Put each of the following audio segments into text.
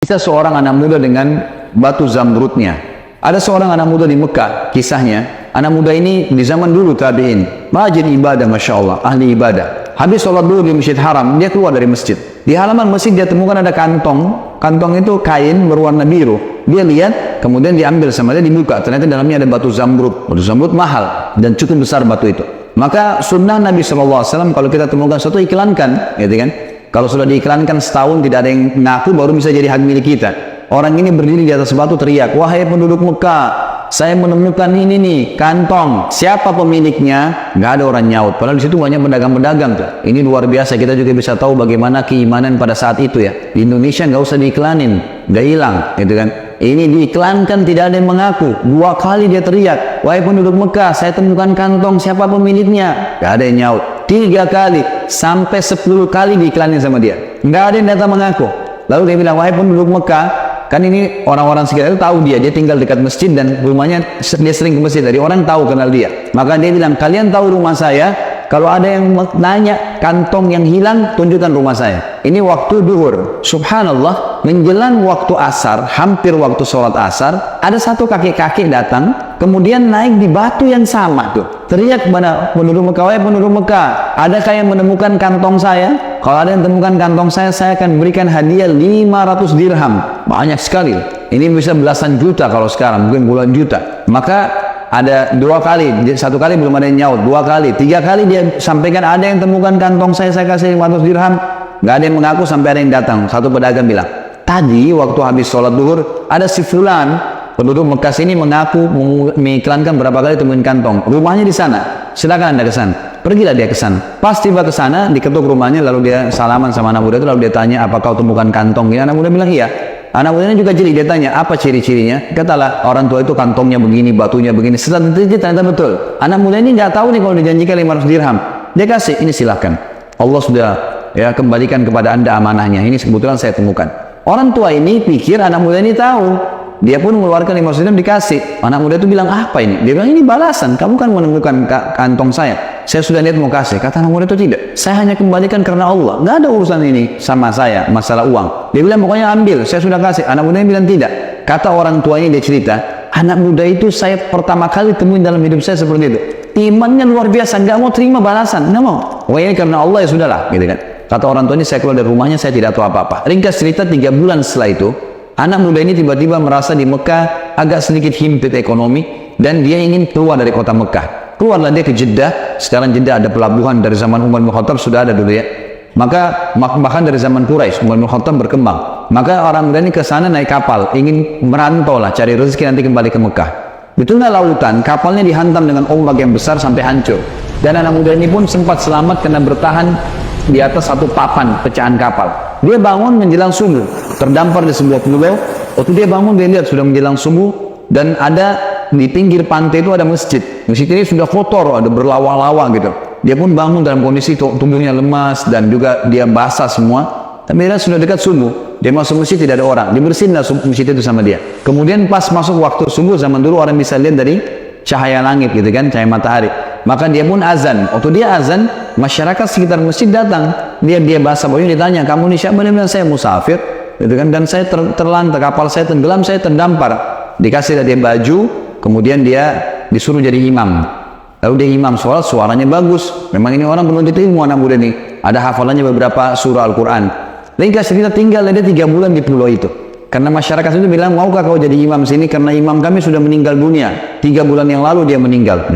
Kita seorang anak muda dengan batu zamrudnya. Ada seorang anak muda di Mekah, kisahnya. Anak muda ini di zaman dulu tabi'in, rajin ibadah, Masya Allah, ahli ibadah. Habis sholat dulu di Masjid Haram, dia keluar dari masjid. Di halaman masjid dia temukan ada kantong. Kantong itu kain berwarna biru. Dia lihat, kemudian diambil sama dia, dibuka. Ternyata dalamnya ada batu zamrud. Batu zamrud mahal dan cukup besar batu itu. Maka sunnah Nabi SAW, kalau kita temukan sesuatu, iklankan, gitu kan? Kalau sudah diiklankan setahun tidak ada yang ngaku, baru bisa jadi hak milik kita. Orang ini berdiri di atas batu teriak, wahai penduduk Mekah, saya menemukan ini nih, kantong. Siapa pemiliknya? Nggak ada orang nyaut. Padahal di situ banyak pedagang-pedagang tuh. Ini luar biasa. Kita juga bisa tahu bagaimana keimanan pada saat itu ya. Di Indonesia nggak usah diiklanin, nggak hilang, gitu kan? Ini diiklankan, tidak ada yang mengaku. 2 kali dia teriak, wahai penduduk Mekah, saya temukan kantong. Siapa pemiliknya? Nggak ada yang nyaut. 3 kali, sampai 10 kali diiklanin sama dia. Nggak ada yang datang mengaku. Lalu dia bilang, wahai penduduk Mekah, kan ini orang-orang sekitar itu tahu dia tinggal dekat masjid dan rumahnya dia sering ke masjid, dari orang tahu kenal dia. Maka dia bilang, kalian tahu rumah saya, kalau ada yang nanya kantong yang hilang, tunjukkan rumah saya. Ini waktu duhur. Subhanallah, menjelang waktu asar, hampir waktu sholat asar, ada satu kakek-kakek datang, kemudian naik di batu yang sama tuh. Teriak kepada penduduk Mekah, wahai penduduk Mekah, adakah yang menemukan kantong saya? Kalau ada yang temukan kantong saya akan berikan hadiah 500 dirham. Banyak sekali. Ini bisa belasan juta kalau sekarang, mungkin puluhan juta. Maka ada 2 kali, 1 kali belum ada yang nyaut, 2 kali, 3 kali dia sampaikan, ada yang temukan kantong saya kasih 500 dirham. Nggak ada yang mengaku, sampai ada yang datang. Satu pedagang bilang, tadi waktu habis sholat duhur, ada si fulan, penduduk Mekah ini mengaku mengiklankan berapa kali temuin kantong. Rumahnya di sana, silakan Anda ke sana. Pergilah dia ke sana. Pas tiba ke sana, diketuk rumahnya, lalu dia salaman sama anak muda itu, lalu dia tanya, apa kau temukan kantong? Anak muda bilang, iya. Anak muda ini juga jeli, dia tanya, apa ciri-cirinya? Katalah, orang tua itu kantongnya begini, batunya begini. Setelah itu ternyata betul. Anak muda ini nggak tahu nih kalau dijanjikan 500 dirham. Dia kasih, ini silahkan. Allah sudah ya kembalikan kepada Anda amanahnya. Ini kebetulan saya temukan. Orang tua ini pikir anak muda ini tahu. Dia pun mengeluarkan 500 dirham, dikasih. Anak muda itu bilang, apa ini? Dia bilang, ini balasan. Kamu kan menemukan kantong saya. Saya sudah niat mau kasih. Kata anak muda itu, tidak. Saya hanya kembalikan karena Allah. Nggak ada urusan ini sama saya, masalah uang. Dia bilang, pokoknya ambil. Saya sudah kasih. Anak muda bilang, tidak. Kata orang tuanya, dia cerita, anak muda itu saya pertama kali temuin dalam hidup saya seperti itu. Imannya luar biasa. Nggak mau terima balasan. Nggak mau. Pokoknya karena Allah, ya sudahlah. Gitu kan. Kata orang tuanya, saya keluar dari rumahnya, saya tidak tahu apa-apa. Ringkas cerita, 3 bulan setelah itu, anak muda ini tiba-tiba merasa di Mekah agak sedikit himpit ekonomi dan dia ingin keluar dari kota Mekah. Keluarlah dia ke Jeddah. Sekarang Jeddah ada pelabuhan dari zaman Umar bin Khattab, sudah ada dulu ya. Maka bahkan dari zaman Quraisy, Umar bin Khattab berkembang. Maka orang muda ini ke sana naik kapal, ingin merantau lah, cari rezeki nanti kembali ke Mekah. Di tengah lautan, kapalnya dihantam dengan ombak yang besar sampai hancur. Dan anak muda ini pun sempat selamat karena bertahan di atas satu papan pecahan kapal. Dia bangun menjelang subuh, terdampar di sebuah pulau. Waktu dia bangun, dia lihat sudah menjelang subuh dan ada di pinggir pantai itu ada masjid. Masjid ini sudah kotor, ada berlawa-lawa gitu. Dia pun bangun dalam kondisi tubuhnya lemas dan juga dia basah semua. Tapi dia sudah dekat subuh. Dia masuk masjid, tidak ada orang. Dibersihin lah masjid itu sama dia. Kemudian pas masuk waktu subuh, zaman dulu orang bisa lihat dari cahaya langit gitu kan, cahaya matahari. Maka dia pun azan. Waktu dia azan, masyarakat sekitar masjid datang. Dia basah bajunya, ditanya, kamu ini siapa? Dia bilang, saya musafir, gitu kan, dan saya terlantar, kapal saya tenggelam, saya terdampar. Dikasih dia baju, kemudian dia disuruh jadi imam. Lalu dia imam sholat, suaranya bagus. Memang ini orang penuntut ilmu, anak muda ini. Ada hafalannya beberapa surah Al-Quran. Ringkas cerita, tinggal dia 3 bulan di pulau itu. Karena masyarakat itu bilang, maukah kau jadi imam sini? Karena imam kami sudah meninggal dunia. 3 bulan yang lalu dia meninggal.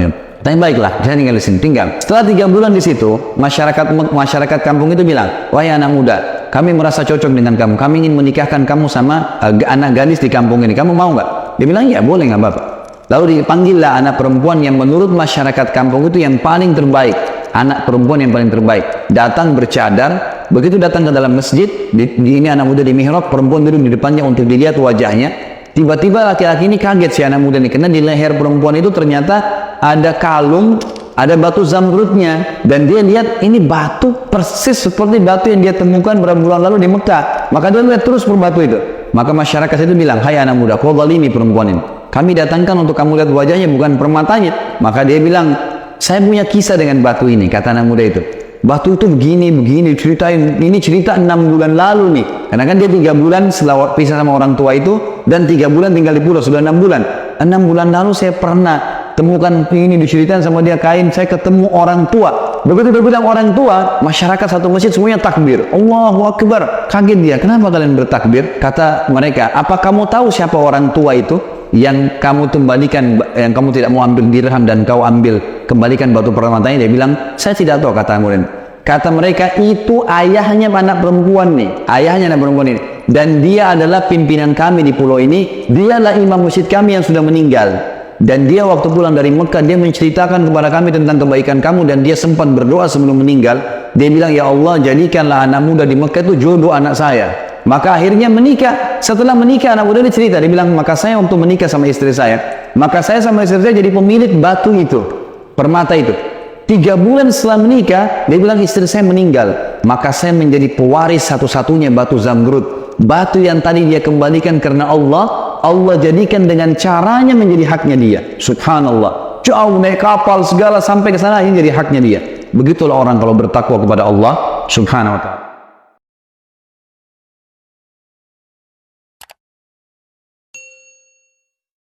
Tapi baiklah, saya tinggal di sini, tinggal. Setelah 3 bulan di situ, masyarakat kampung itu bilang, wahai anak muda, kami merasa cocok dengan kamu. Kami ingin menikahkan kamu sama anak gadis di kampung ini. Kamu mau nggak? Dia bilang, ya boleh, nggak apa-apa. Lalu dipanggillah anak perempuan yang menurut masyarakat kampung itu yang paling terbaik. Anak perempuan yang paling terbaik. Datang bercadar. Begitu datang ke dalam masjid, ini anak muda di mihrab, perempuan duduk di depannya untuk dilihat wajahnya. Tiba-tiba laki-laki ini kaget, si anak muda ini, karena di leher perempuan itu ternyata ada kalung, ada batu zamrudnya, dan dia lihat ini batu persis seperti batu yang dia temukan beberapa bulan lalu di Mekah. Maka dia lihat terus batu itu. Maka masyarakat itu bilang, hai anak muda, kau zalimi perempuan ini. Kami datangkan untuk kamu lihat wajahnya, bukan permatanya. Maka dia bilang, saya punya kisah dengan batu ini, kata anak muda itu. Batu itu begini, ceritain. Ini cerita 6 bulan lalu nih. Karena kan dia 3 bulan setelah pisah sama orang tua itu, dan 3 bulan tinggal di pulau, sudah 6 bulan. 6 bulan lalu saya pernah temukan ini, diceritain sama dia kain, saya ketemu orang tua. Begitu dia bilang orang tua, masyarakat satu masjid semuanya takbir. Allahu Akbar. Kaget dia, kenapa kalian bertakbir? Kata mereka, apa kamu tahu siapa orang tua itu? Yang kamu kembalikan, yang kamu tidak mau ambil dirham dan kau ambil, kembalikan batu permatanya. Dia bilang, saya tidak tahu. Kata mereka, itu ayahnya anak perempuan nih, ayahnya anak perempuan ini, dan dia adalah pimpinan kami di pulau ini, dialah imam masjid kami yang sudah meninggal, dan dia waktu pulang dari Mekah, dia menceritakan kepada kami tentang kebaikan kamu, dan dia sempat berdoa sebelum meninggal. Dia bilang, ya Allah, jadikanlah anak muda di Mekah itu jodoh anak saya. Maka akhirnya menikah. Setelah menikah, anak muda dia cerita, dia bilang, maka saya waktu menikah sama istri saya, maka saya sama istri saya jadi pemilik batu itu, permata itu. 3 bulan setelah menikah, dia bilang istri saya meninggal, maka saya menjadi pewaris satu-satunya batu Zamrud. Batu yang tadi dia kembalikan karena Allah, Allah jadikan dengan caranya menjadi haknya dia. Subhanallah. Jauh naik kapal segala sampai ke sana, ini jadi haknya dia. Begitulah orang kalau bertakwa kepada Allah Subhanahu wa ta'ala.